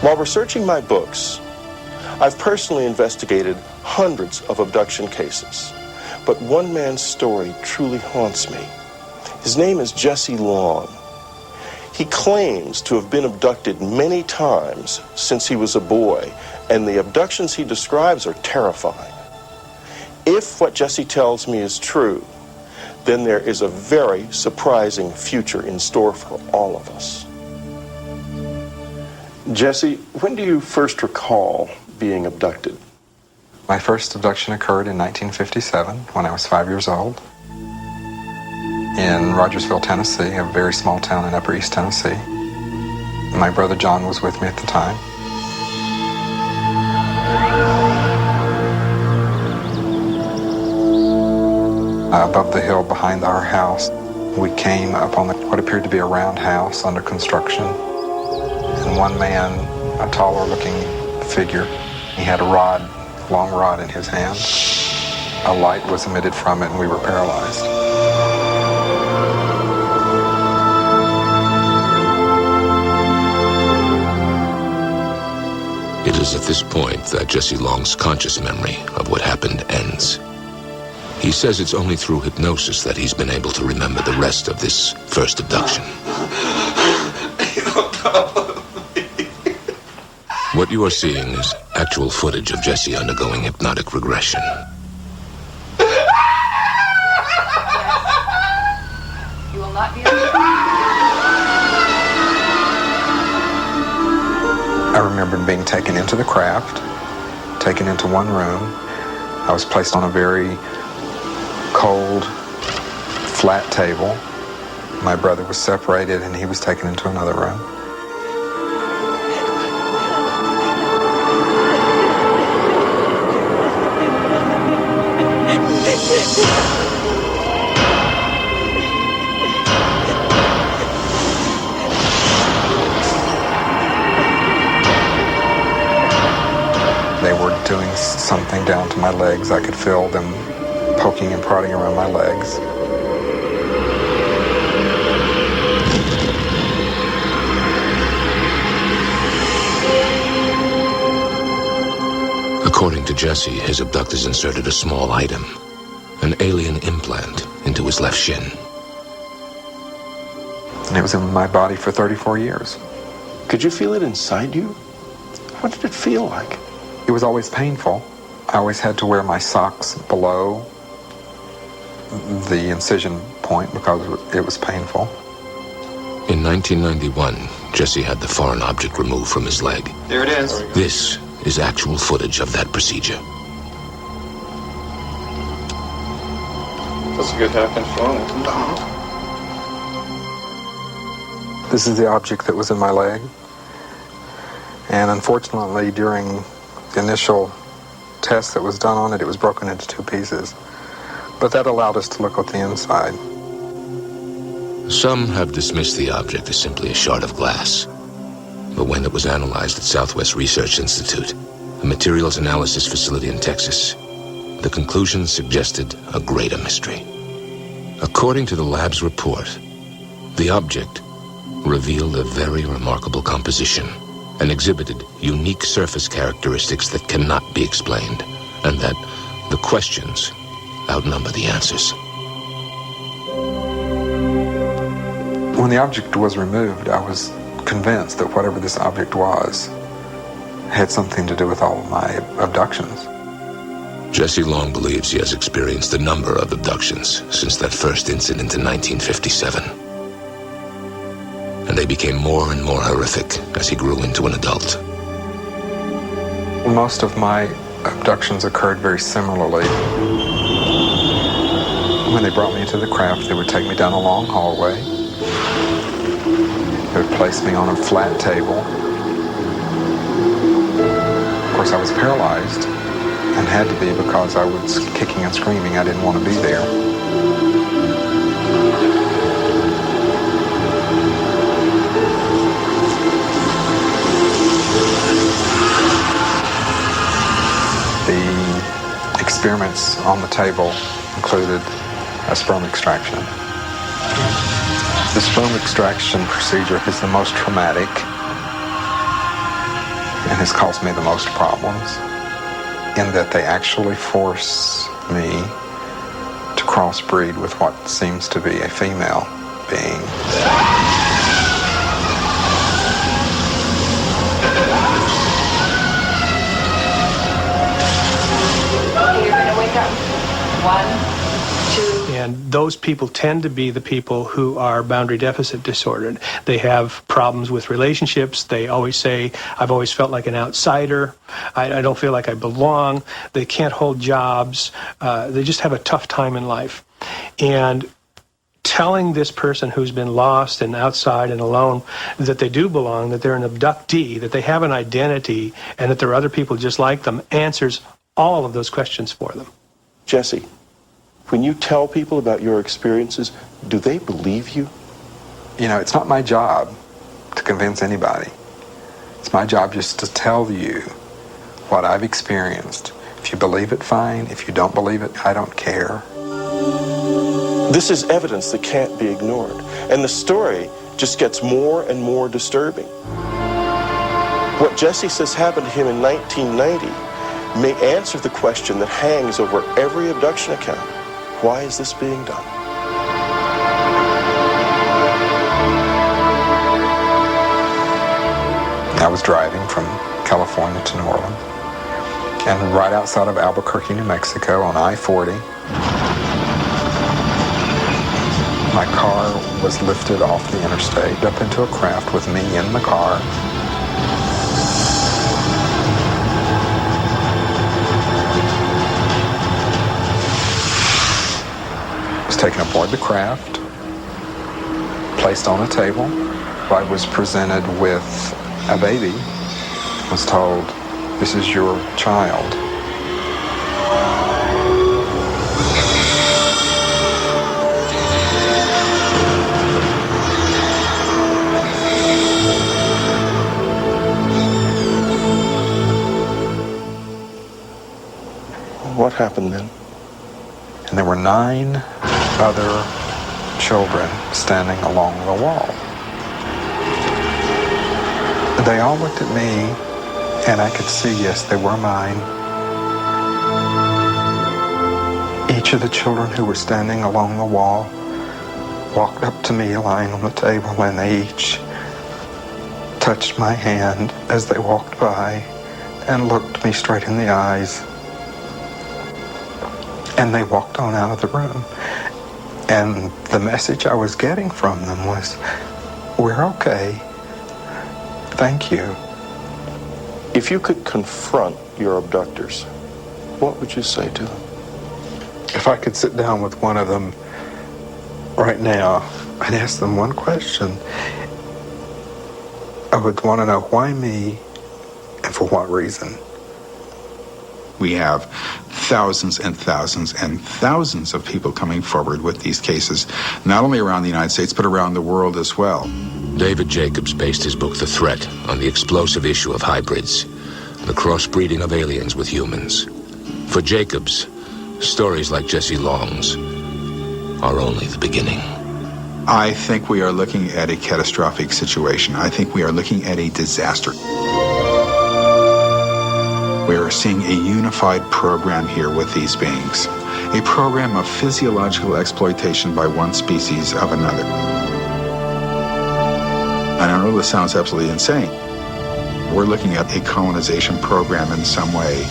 While researching my books, I've personally investigated hundreds of abduction cases, but one man's story truly haunts me. His name is Jesse Long. He claims to have been abducted many times since he was a boy, and the abductions he describes are terrifying. If what Jesse tells me is true, then there is a very surprising future in store for all of us. Jesse, when do you first recall being abducted? My first abduction occurred in 1957 when I was 5 years old in Rogersville, Tennessee, a very small town in Upper East Tennessee. My brother John was with me at the time. Above the hill behind our house, we came up on what appeared to be a round house under construction. And one man, a taller looking figure, he had a rod, long rod in his hand. A light was emitted from it and we were paralyzed. It is at this point that Jesse Long's conscious memory of what happened ends. He says it's only through hypnosis that he's been able to remember the rest of this first abduction. What you are seeing is actual footage of Jesse undergoing hypnotic regression. You will not be I remember being taken into the craft, taken into one room. I was placed on a very cold, flat table. My brother was separated and he was taken into another room. They were doing something down to my legs. I could feel them poking and prodding around my legs. According to Jesse, his abductors inserted a small item, an alien implant, into his left shin. And it was in my body for 34 years. Could you feel it inside you? What did it feel like? It was always painful. I always had to wear my socks below the incision point because it was painful. In 1991, Jesse had the foreign object removed from his leg. There it is. This is actual footage of that procedure. That's a good half-inch long. This is the object that was in my leg. And unfortunately, during the initial test that was done on it, it was broken into two pieces. But that allowed us to look at the inside. Some have dismissed the object as simply a shard of glass. But when it was analyzed at Southwest Research Institute, a materials analysis facility in Texas, the conclusions suggested a greater mystery. According to the lab's report, the object revealed a very remarkable composition and exhibited unique surface characteristics that cannot be explained, and that the questions outnumber the answers. When the object was removed, I was convinced that whatever this object was had something to do with all of my abductions. Jesse Long believes he has experienced a number of abductions since that first incident in 1957. And they became more and more horrific as he grew into an adult. Most of my abductions occurred very similarly. When they brought me into the craft, they would take me down a long hallway. They would place me on a flat table. Of course, I was paralyzed and had to be because I was kicking and screaming. I didn't want to be there. The experiments on the table included a sperm extraction. The sperm extraction procedure is the most traumatic. and has caused me the most problems, in that they actually force me to crossbreed with what seems to be a female being. You're going to wake up. 1, 2. And those people tend to be the people who are boundary deficit disordered. They have problems with relationships. They always say, I've always felt like an outsider. I don't feel like I belong. They can't hold jobs. They just have a tough time in life. And telling this person who's been lost and outside and alone that they do belong, that they're an abductee, that they have an identity, and that there are other people just like them, answers all of those questions for them. Jesse, when you tell people about your experiences, do they believe you? You know, it's not my job to convince anybody. It's my job just to tell you what I've experienced. If you believe it, fine. If you don't believe it, I don't care. This is evidence that can't be ignored, and the story just gets more and more disturbing. What Jesse says happened to him in 1990 may answer the question that hangs over every abduction account. Why is this being done? I was driving from California to New Orleans, and right outside of Albuquerque, New Mexico, on I-40, my car was lifted off the interstate up into a craft with me in the car. I was taken aboard the craft, placed on a table. I was presented with a baby. I was told, "This is your child." What happened then? And there were 9 other children standing along the wall. They all looked at me, and I could see, yes, they were mine. Each of the children who were standing along the wall walked up to me lying on the table, and they each touched my hand as they walked by and looked me straight in the eyes. And they walked on out of the room. And the message I was getting from them was, "We're okay. Thank you." If you could confront your abductors, what would you say to them? If I could sit down with one of them right now, I'd ask them one question. I would want to know why me and for what reason. We have thousands and thousands and thousands of people coming forward with these cases, not only around the United States, but around the world as well. David Jacobs based his book The Threat on the explosive issue of hybrids, the crossbreeding of aliens with humans. For Jacobs, stories like Jesse Long's are only the beginning. I think we are looking at a catastrophic situation. I think we are looking at a disaster. We are seeing a unified program here with these beings, a program of physiological exploitation by one species of another. And I know this sounds absolutely insane. We're looking at a colonization program in some way